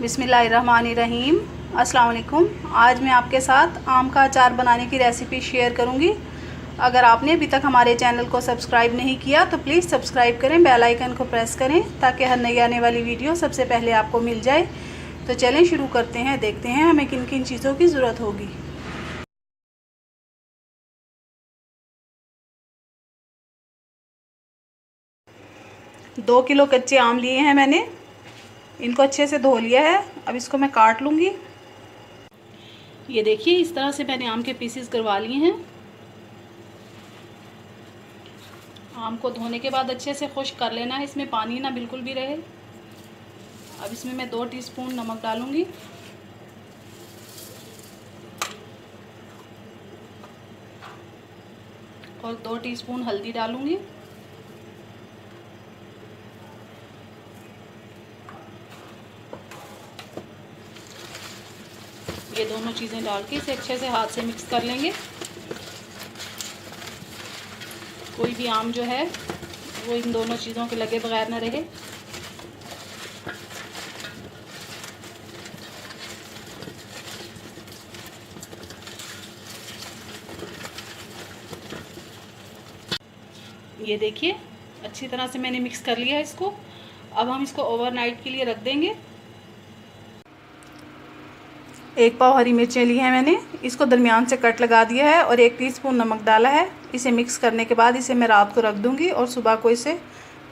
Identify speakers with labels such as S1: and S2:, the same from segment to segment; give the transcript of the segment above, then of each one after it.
S1: बिस्मिल्लाहिर्रहमानिर्रहीम। अस्सलाम वालेकुम। आज मैं आपके साथ आम का अचार बनाने की रेसिपी शेयर करूंगी। अगर आपने अभी तक हमारे चैनल को सब्सक्राइब नहीं किया तो प्लीज़ सब्सक्राइब करें, बेल आइकन को प्रेस करें ताकि हर नई आने वाली वीडियो सबसे पहले आपको मिल जाए। तो चलें शुरू करते हैं, देखते हैं हमें किन किन चीज़ों की ज़रूरत होगी। दो किलो कच्चे आम लिए हैं मैंने, इनको अच्छे से धो लिया है। अब इसको मैं काट लूँगी। ये देखिए, इस तरह से मैंने आम के पीसेस करवा लिए हैं। आम को धोने के बाद अच्छे से खुश्क कर लेना है, इसमें पानी ना बिल्कुल भी रहे। अब इसमें मैं 2 टीस्पून नमक डालूंगी और 2 टीस्पून हल्दी डालूंगी। ये दोनों चीज़ें डाल के इसे अच्छे से हाथ से मिक्स कर लेंगे। कोई भी आम जो है वो इन दोनों चीज़ों के लगे बगैर ना रहे। ये देखिए, अच्छी तरह से मैंने मिक्स कर लिया है इसको। अब हम इसको ओवरनाइट के लिए रख देंगे। 1 पाव हरी मिर्चें ली हैं मैंने, इसको दरमियान से कट लगा दिया है और 1 टीस्पून नमक डाला है। इसे मिक्स करने के बाद इसे मैं रात को रख दूंगी और सुबह को इसे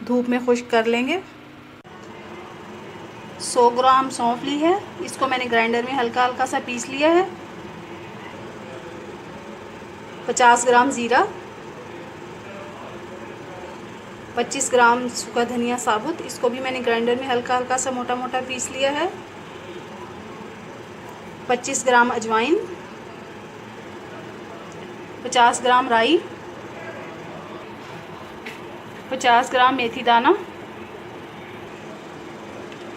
S1: धूप में खुश्क कर लेंगे। 100 ग्राम सौंफ ली है, इसको मैंने ग्राइंडर में हल्का हल्का सा पीस लिया है। 50 ग्राम ज़ीरा, 25 ग्राम सूखा धनिया साबुत, इसको भी मैंने ग्राइंडर में हल्का हल्का सा मोटा मोटा पीस लिया है। 25 ग्राम अजवाइन, 50 ग्राम राई, 50 ग्राम मेथी दाना,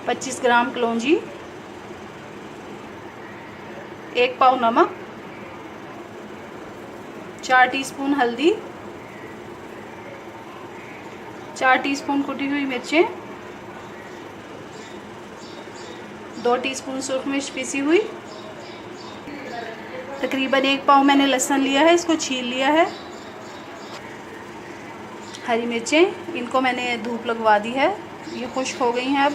S1: 25 ग्राम कलौंजी, 1 पाव नमक, 4 टीस्पून हल्दी, 4 टीस्पून कुटी हुई मिर्चें, 2 टीस्पून सूखी मिर्च पिसी हुई, तकरीबन 1 पाव मैंने लहसुन लिया है, इसको छील लिया है। हरी मिर्चें, इनको मैंने धूप लगवा दी है, ये खुश्क हो गई हैं। अब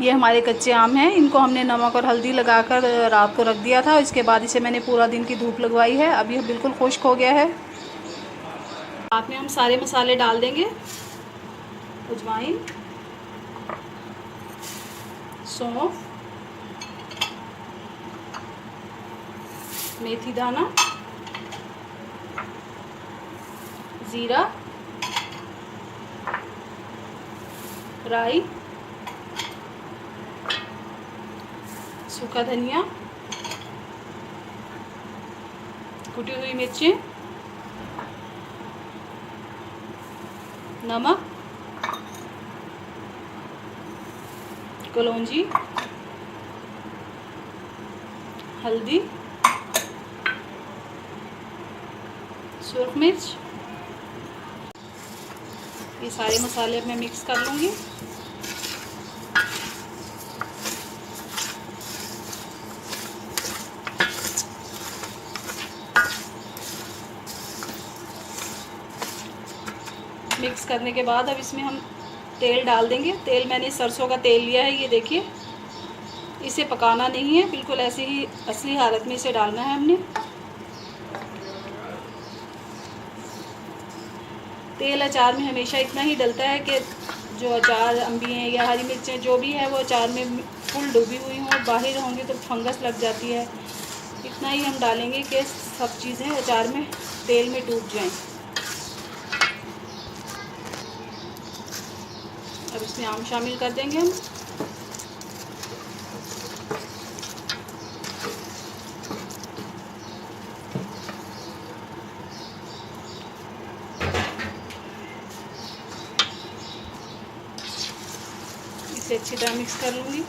S1: ये हमारे कच्चे आम हैं, इनको हमने नमक और हल्दी लगाकर रात को रख दिया था। इसके बाद इसे मैंने पूरा दिन की धूप लगवाई है। अब ये बिल्कुल खुश्क हो गया है। साथ में हम सारे मसाले डाल देंगे। अजवाइन, सौंफ, मेथी दाना, ज़ीरा, राई, सूखा धनिया, कुटी हुई मिर्चें, नमक, कलौंजी, हल्दी, सुर्ख मिर्च। ये सारे मसाले अब मैं मिक्स कर लूँगी। मिक्स करने के बाद अब इसमें हम तेल डाल देंगे। तेल मैंने सरसों का तेल लिया है, ये देखिए। इसे पकाना नहीं है, बिल्कुल ऐसे ही असली हालत में इसे डालना है हमने। तेल अचार में हमेशा इतना ही डलता है कि जो अचार अम्बियाँ या हरी मिर्चें जो भी है वो अचार में फुल डूबी हुई हों, बाहर होंगी तो फंगस लग जाती है। इतना ही हम डालेंगे कि सब चीज़ें अचार में तेल में डूब जाएं। अब इसमें आम शामिल कर देंगे हम। इसे अच्छी तरह मिक्स कर लूँगी।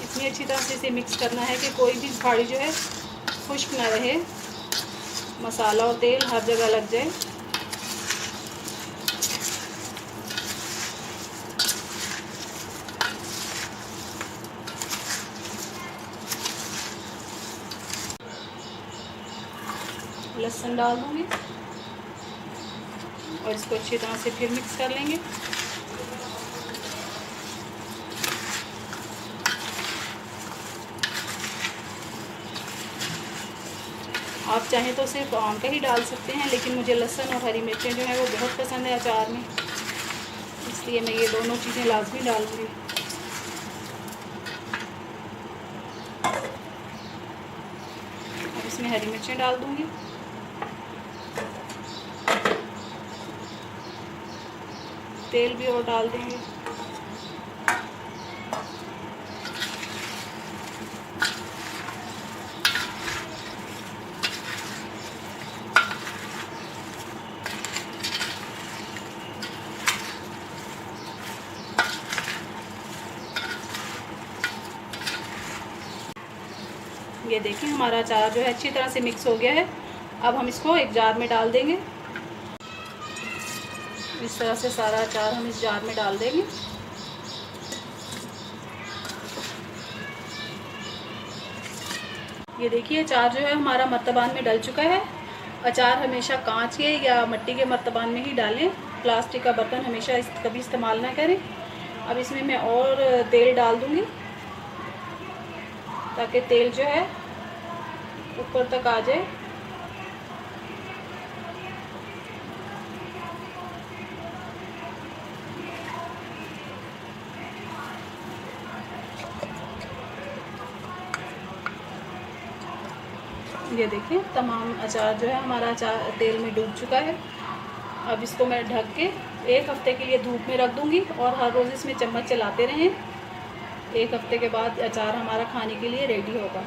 S1: इतनी अच्छी तरह से इसे मिक्स करना है कि कोई भी फाड़ी जो है खुश्क ना रहे, मसाला और तेल हर जगह लग जाए। लहसुन डाल दूँगी और इसको अच्छी तरह से फिर मिक्स कर लेंगे। आप चाहें तो सिर्फ आम का ही डाल सकते हैं, लेकिन मुझे लहसुन और हरी मिर्चें जो है वो बहुत पसंद है अचार में, इसलिए मैं ये दोनों चीज़ें लाजमी डालूँगी। अब इसमें हरी मिर्चें डाल दूँगी। तेल भी और डाल देंगे। ये देखिए हमारा अचार जो है अच्छी तरह से मिक्स हो गया है। अब हम इसको एक जार में डाल देंगे। इस तरह से सारा अचार हम इस जार में डाल देंगे। ये देखिए अचार जो है हमारा मर्तबान में डल चुका है। अचार हमेशा कांच के या मिट्टी के मर्तबान में ही डालें, प्लास्टिक का बर्तन हमेशा कभी इस्तेमाल ना करें। अब इसमें मैं और तेल डाल दूँगी ताकि तेल जो है ऊपर तक आ जाए। ये देखिए तमाम अचार जो है हमारा अचार तेल में डूब चुका है। अब इसको मैं ढक के 1 हफ्ते के लिए धूप में रख दूँगी और हर रोज़ इसमें चम्मच चलाते रहें। 1 हफ्ते के बाद अचार हमारा खाने के लिए रेडी होगा।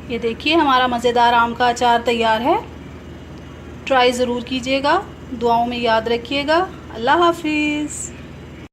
S1: ये देखिए हमारा मज़ेदार आम का अचार तैयार है। ट्राई ज़रूर कीजिएगा। दुआओं में याद रखिएगा। अल्लाह हाफिज़।